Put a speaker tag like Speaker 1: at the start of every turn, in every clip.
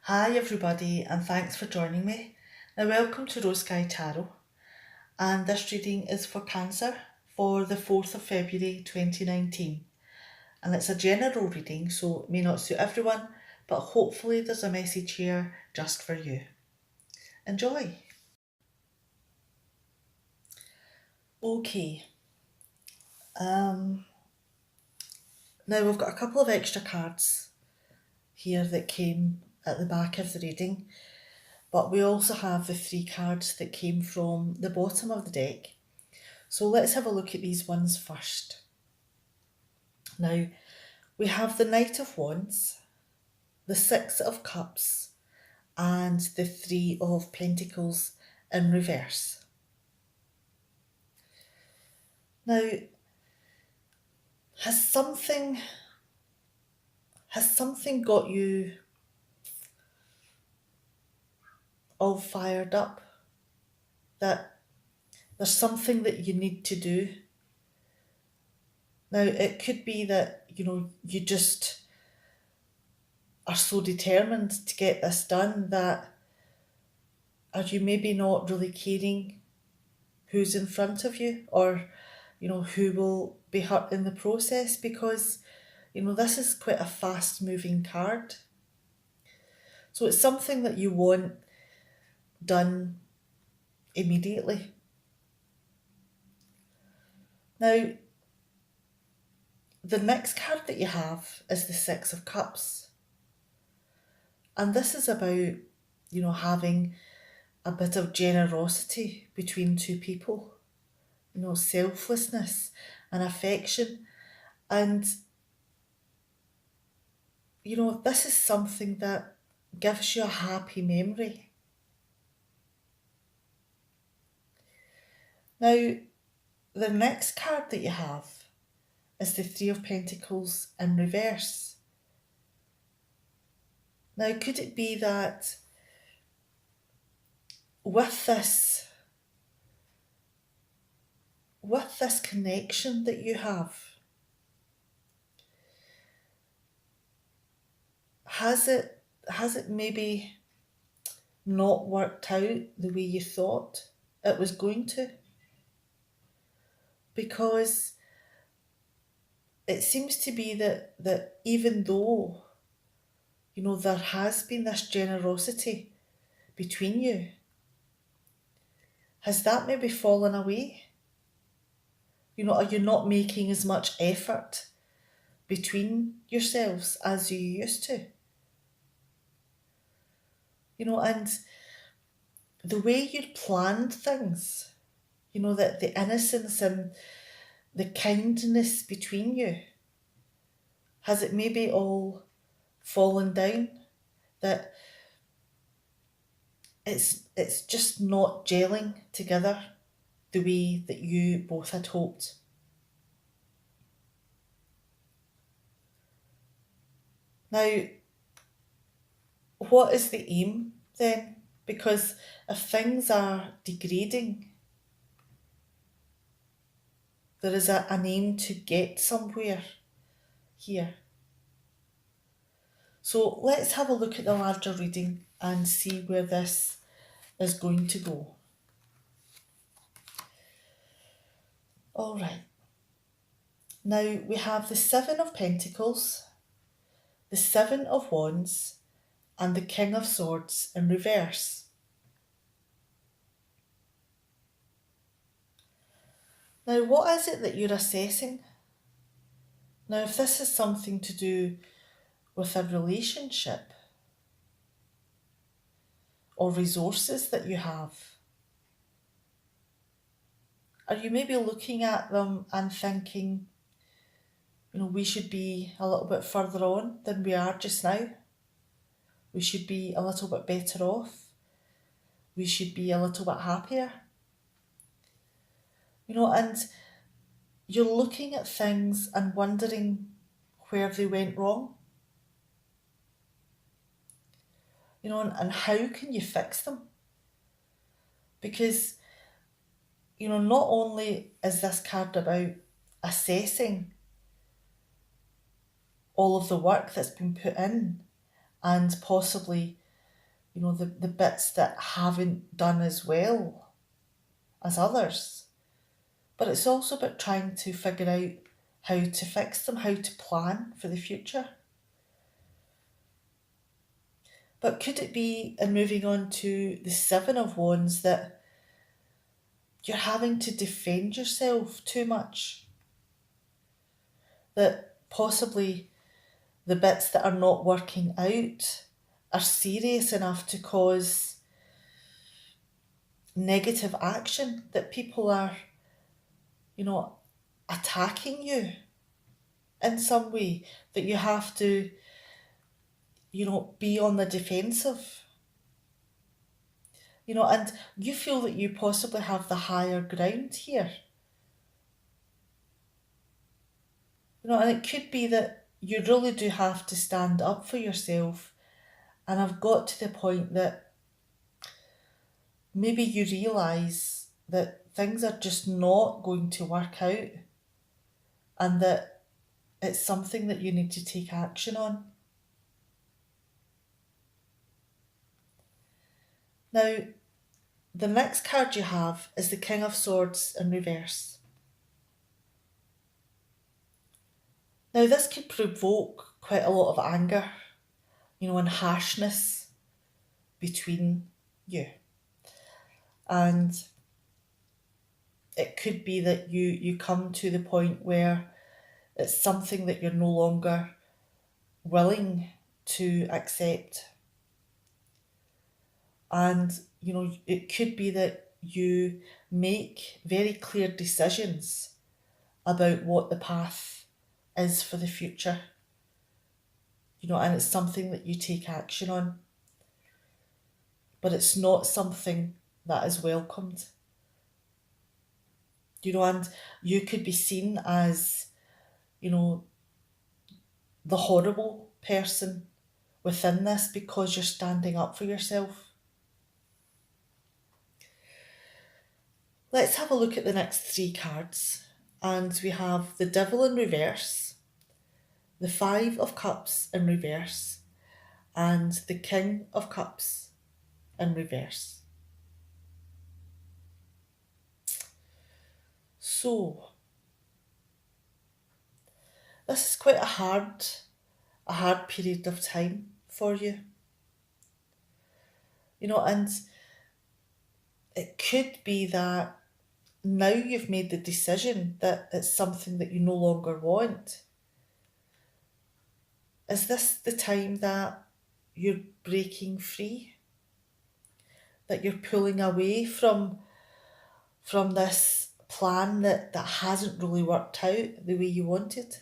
Speaker 1: Hi everybody and thanks for joining me. Now welcome to Rose Sky Tarot, and this reading is for Cancer for the 4th of February 2019, and it's a general reading so it may not suit everyone, but hopefully there's a message here just for you. Enjoy! Okay, now we've got a couple of extra cards here that came at the back of the reading, but we also have the 3 cards that came from the bottom of the deck. So let's have a look at these ones first. Now, we have the Knight of Wands, the Six of Cups, and the Three of Pentacles in reverse. Now, has something got you all fired up? That there's something that you need to do? Now, it could be that, you just are so determined to get this done that are you maybe not really caring who's in front of you, or who will be hurt in the process, because this is quite a fast moving card, so it's something that you want done immediately. Now, the next card that you have is the Six of Cups, and this is about having a bit of generosity between two people, selflessness and affection. And, this is something that gives you a happy memory. Now, the next card that you have is the Three of Pentacles in reverse. Now, could it be that with this connection that you have, has it maybe not worked out the way you thought it was going to? Because it seems to be that even though there has been this generosity between you, has that maybe fallen away? Are you not making as much effort between yourselves as you used to? And the way you'd planned things, that the innocence and the kindness between you, has it maybe all fallen down? That it's just not gelling together the way that you both had hoped? Now, what is the aim then? Because if things are degrading, there is an aim to get somewhere here. So let's have a look at the larger reading and see where this is going to go. All right. Now we have the Seven of Pentacles, the Seven of Wands, and the King of Swords in reverse. Now, what is it that you're assessing? Now, if this is something to do with a relationship or resources that you have, are you maybe looking at them and thinking, we should be a little bit further on than we are just now? We should be a little bit better off. We should be a little bit happier. And you're looking at things and wondering where they went wrong. And how can you fix them? Because, not only is this card about assessing all of the work that's been put in and possibly the bits that haven't done as well as others. But it's also about trying to figure out how to fix them, how to plan for the future. But could it be, in moving on to the Seven of Wands, that you're having to defend yourself too much? That possibly the bits that are not working out are serious enough to cause negative action, that people are, attacking you in some way, that you have to, be on the defensive. And you feel that you possibly have the higher ground here. And it could be that you really do have to stand up for yourself. And I've got to the point that maybe you realise that things are just not going to work out, and that it's something that you need to take action on. Now, the next card you have is the King of Swords in reverse. Now, this could provoke quite a lot of anger, and harshness between you. And it could be that you come to the point where it's something that you're no longer willing to accept. And, it could be that you make very clear decisions about what the path is for the future. And it's something that you take action on. But it's not something that is welcomed. And you could be seen as, the horrible person within this because you're standing up for yourself. Let's have a look at the next three cards. And we have the Devil in reverse, the Five of Cups in reverse, and the King of Cups in reverse. So, this is quite a hard period of time for you. And it could be that now you've made the decision that it's something that you no longer want. Is this the time that you're breaking free? That you're pulling away from this plan that hasn't really worked out the way you wanted?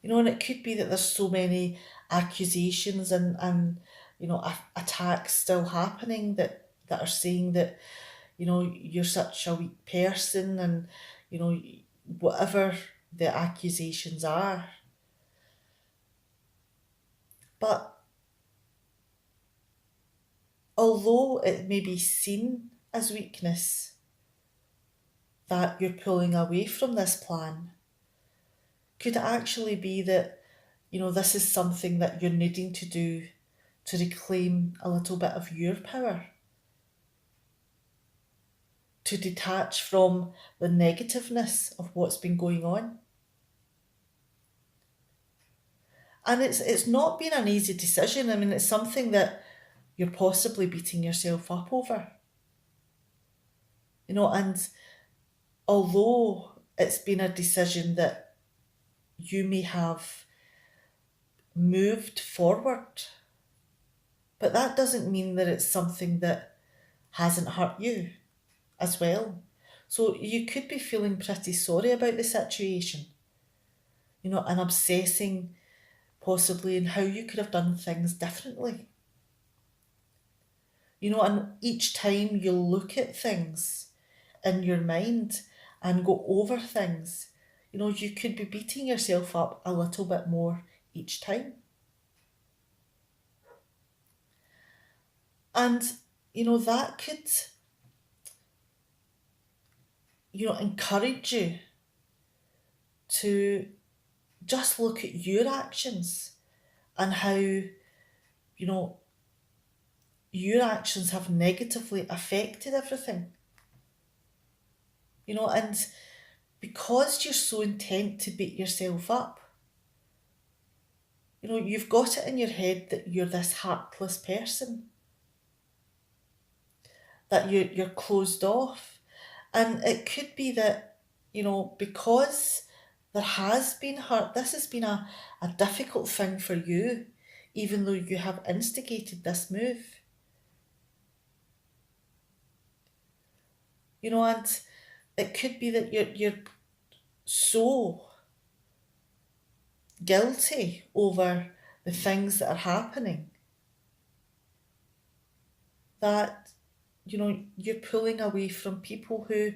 Speaker 1: And it could be that there's so many accusations and attacks still happening that are saying that, you're such a weak person, and, whatever the accusations are. But although it may be seen as weakness that you're pulling away from this plan, could it actually be that, this is something that you're needing to do to reclaim a little bit of your power? To detach from the negativeness of what's been going on? And it's not been an easy decision. I mean, it's something that you're possibly beating yourself up over. And although it's been a decision that you may have moved forward, but that doesn't mean that it's something that hasn't hurt you as well. So you could be feeling pretty sorry about the situation, and obsessing possibly in how you could have done things differently. And each time you look at things in your mind and go over things, you could be beating yourself up a little bit more each time. And, that could, encourage you to just look at your actions and how you know, your actions have negatively affected everything. And because you're so intent to beat yourself up, you've got it in your head that you're this heartless person, that you're closed off. And it could be that, because there has been hurt, this has been a difficult thing for you, even though you have instigated this move. And it could be that you're so guilty over the things that are happening that you're pulling away from people who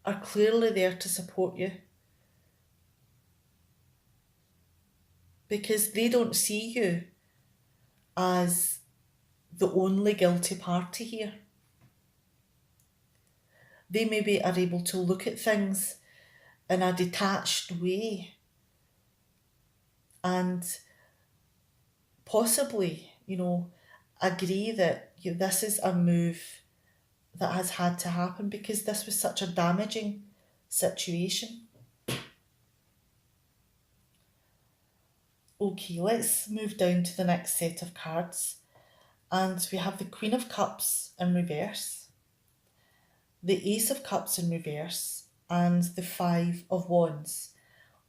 Speaker 1: are clearly there to support you, because they don't see you as the only guilty party here. They maybe are able to look at things in a detached way and possibly, agree that this is a move that has had to happen because this was such a damaging situation. Okay, let's move down to the next set of cards. And we have the Queen of Cups in reverse, the Ace of Cups in reverse, and the Five of Wands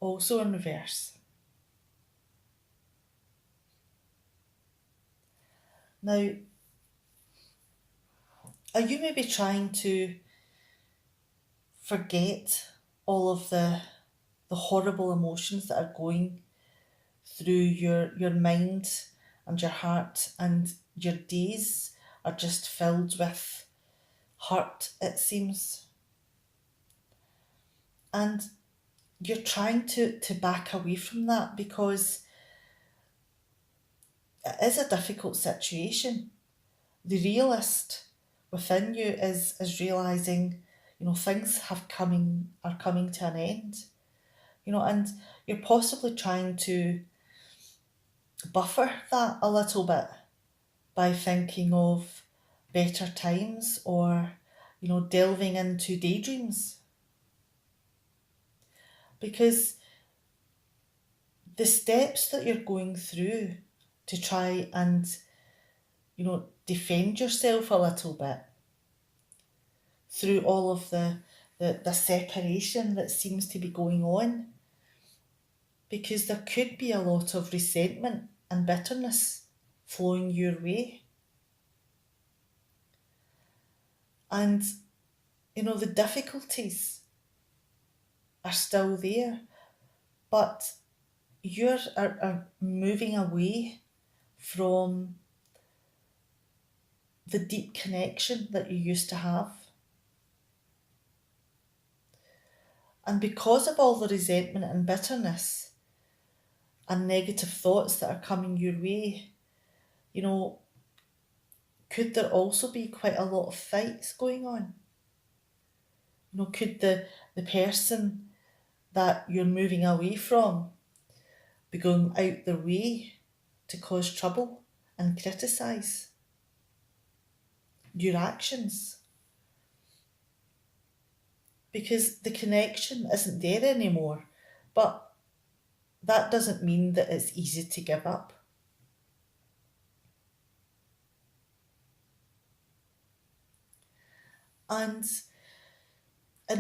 Speaker 1: also in reverse. Now, are you maybe trying to forget all of the horrible emotions that are going through your mind and your heart, and your days are just filled with hurt, it seems? And you're trying to back away from that because it is a difficult situation. The realist within you is realizing, things are coming to an end. And you're possibly trying to buffer that a little bit by thinking of better times or, delving into daydreams. Because the steps that you're going through to try and, defend yourself a little bit through all of the separation that seems to be going on, because there could be a lot of resentment and bitterness flowing your way. And, the difficulties are still there, but you are moving away from the deep connection that you used to have. And because of all the resentment and bitterness and negative thoughts that are coming your way, could there also be quite a lot of fights going on? Could the person that you're moving away from be going out their way to cause trouble and criticise your actions? Because the connection isn't there anymore, but that doesn't mean that it's easy to give up. And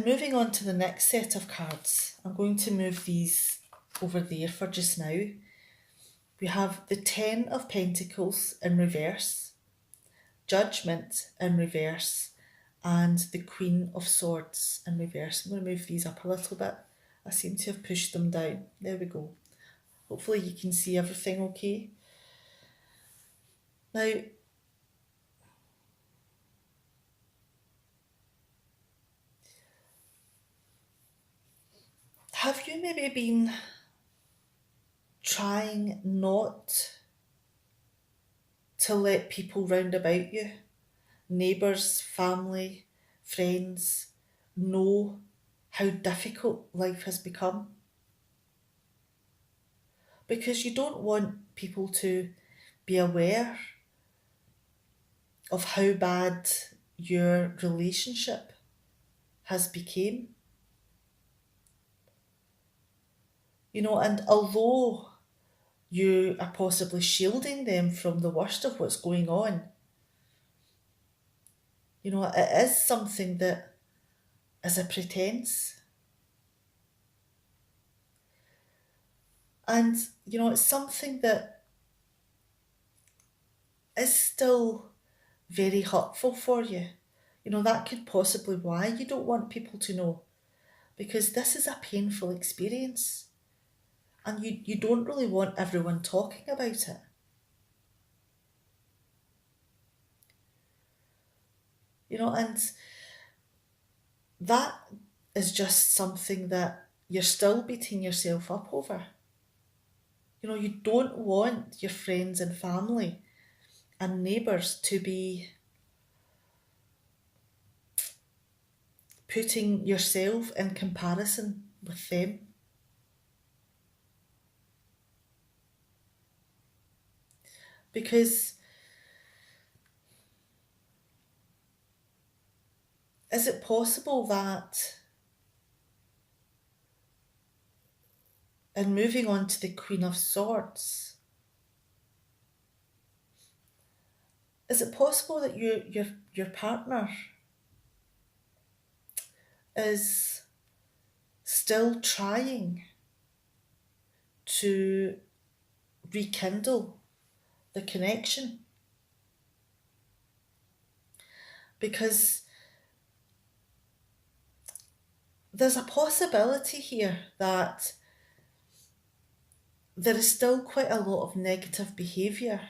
Speaker 1: moving on to the next set of cards, I'm going to move these over there for just now. We have the Ten of Pentacles in reverse, Judgment in reverse, and the Queen of Swords in reverse. I'm going to move these up a little bit. I seem to have pushed them down. There we go. Hopefully you can see everything okay. Now, have you maybe been trying not to let people round about you, neighbours, family, friends, know how difficult life has become? Because you don't want people to be aware of how bad your relationship has become. And although you are possibly shielding them from the worst of what's going on, it is something that is a pretense. And, it's something that is still very hurtful for you. That could possibly why you don't want people to know, because this is a painful experience and you don't really want everyone talking about it. And that is just something that you're still beating yourself up over. You don't want your friends and family and neighbours to be putting yourself in comparison with them. Because is it possible that, and moving on to the Queen of Swords, is it possible that your partner is still trying to rekindle the connection? Because there's a possibility here that there is still quite a lot of negative behaviour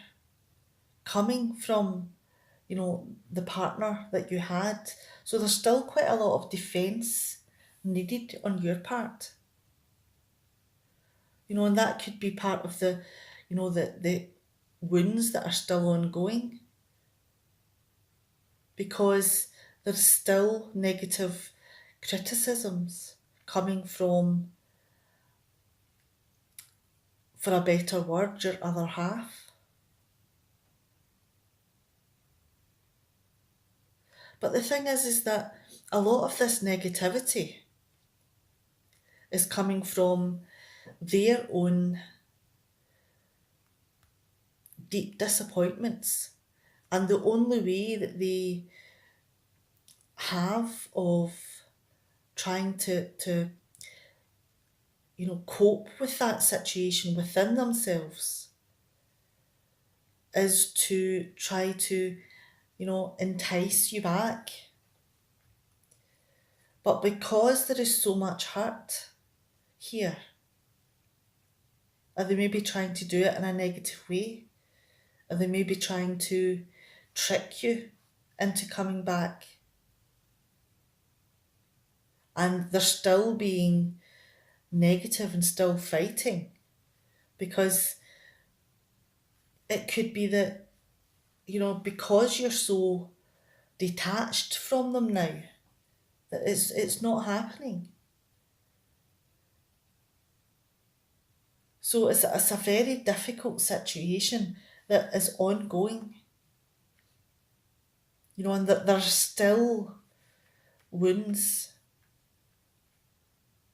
Speaker 1: coming from, the partner that you had. So there's still quite a lot of defence needed on your part. And that could be part of the wounds that are still ongoing, because there's still negative criticisms coming from, for a better word, your other half. But the thing is that a lot of this negativity is coming from their own deep disappointments, and the only way that they have of trying to cope with that situation within themselves is to try to entice you back. But because there is so much hurt here, and they may be trying to do it in a negative way, and they may be trying to trick you into coming back, and they're still being negative and still fighting, because it could be that, because you're so detached from them now, that it's not happening. So it's a very difficult situation that is ongoing, and that there's still wounds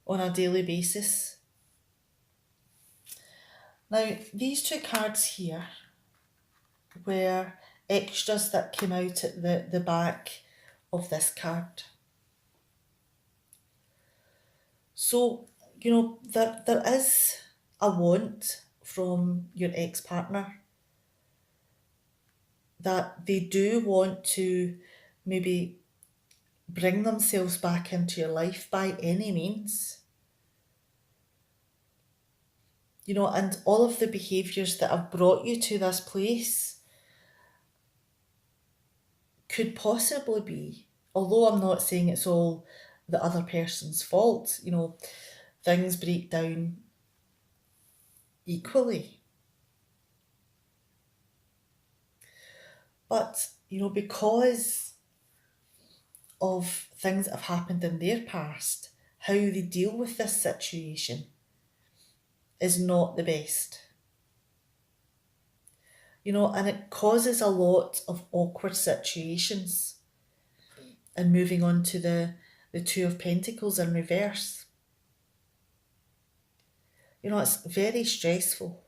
Speaker 1: on a daily basis. Now, these two cards here were extras that came out at the back of this card. So, there is a want from your ex-partner that they do want to maybe bring themselves back into your life by any means. And all of the behaviours that have brought you to this place could possibly be, although I'm not saying it's all the other person's fault, things break down equally. But, because of things that have happened in their past, how they deal with this situation is not the best. and it causes a lot of awkward situations. And moving on to the Two of Pentacles in reverse, it's very stressful.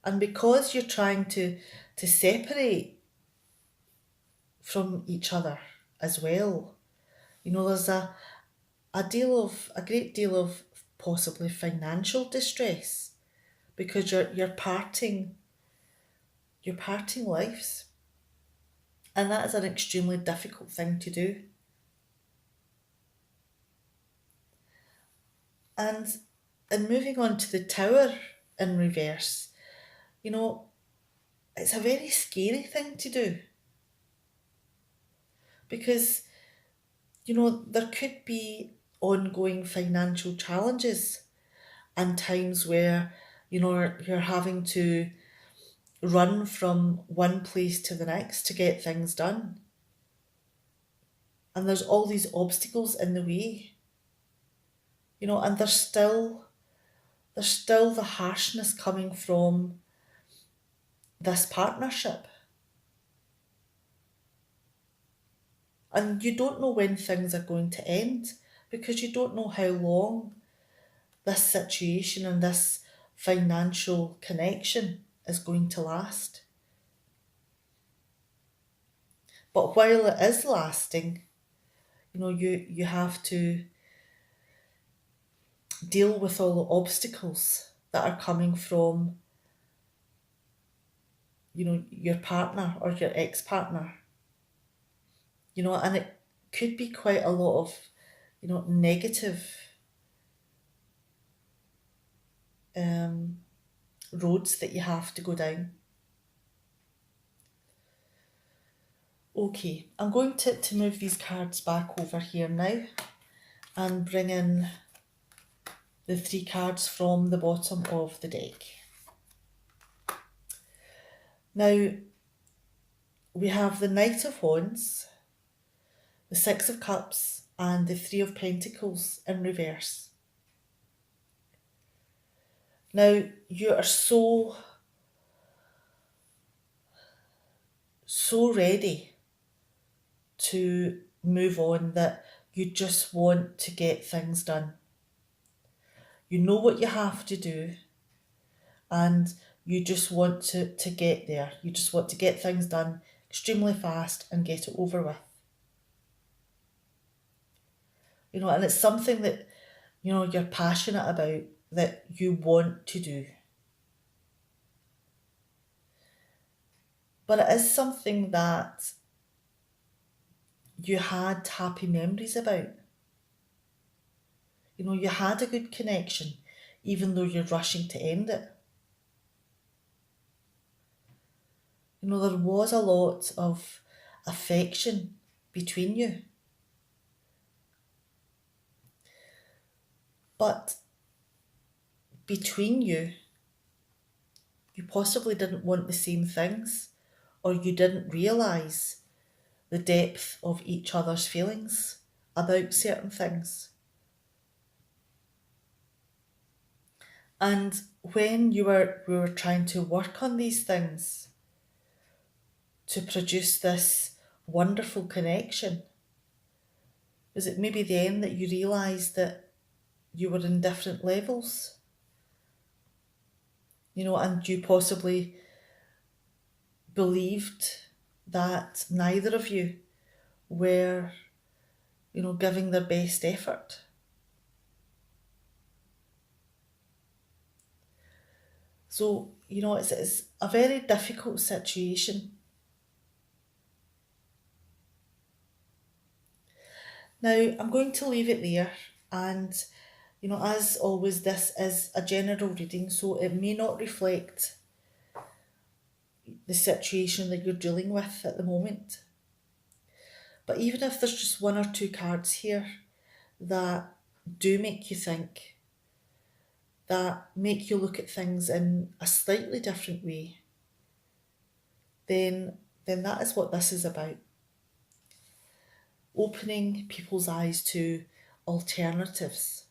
Speaker 1: And because you're trying to separate from each other as well, there's a great deal of possibly financial distress, because you're parting lives. And that is an extremely difficult thing to do. And moving on to the Tower in reverse, it's a very scary thing to do, because, there could be ongoing financial challenges and times where, you're having to run from one place to the next to get things done. And there's all these obstacles in the way, and there's still the harshness coming from this partnership. And you don't know when things are going to end, because you don't know how long this situation and this financial connection is going to last. But while it is lasting, you have to deal with all the obstacles that are coming from, your partner or your ex-partner. And it could be quite a lot of, negative roads that you have to go down. Okay, I'm going to move these cards back over here now and bring in the 3 cards from the bottom of the deck. Now, we have the Knight of Wands, the Six of Cups, and the Three of Pentacles in reverse. Now, you are so ready to move on that you just want to get things done. You know what you have to do, and you just want to get there. You just want to get things done extremely fast and get it over with. And it's something that, you're passionate about, that you want to do. But it is something that you had happy memories about. You had a good connection, even though you're rushing to end it. There was a lot of affection between you. But between you possibly didn't want the same things, or you didn't realise the depth of each other's feelings about certain things. And when we were trying to work on these things to produce this wonderful connection, was it maybe then that you realised that you were in different levels? And you possibly believed that neither of you were, giving their best effort. So, it's a very difficult situation. Now, I'm going to leave it there, and, as always, this is a general reading, so it may not reflect the situation that you're dealing with at the moment. But even if there's just 1 or 2 cards here that do make you think, that make you look at things in a slightly different way, then that is what this is about. Opening people's eyes to alternatives.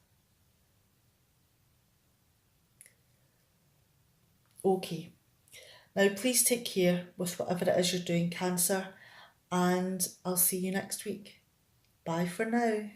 Speaker 1: Okay, Now, please take care with whatever it is you're doing, Cancer, and I'll see you next week. Bye for now.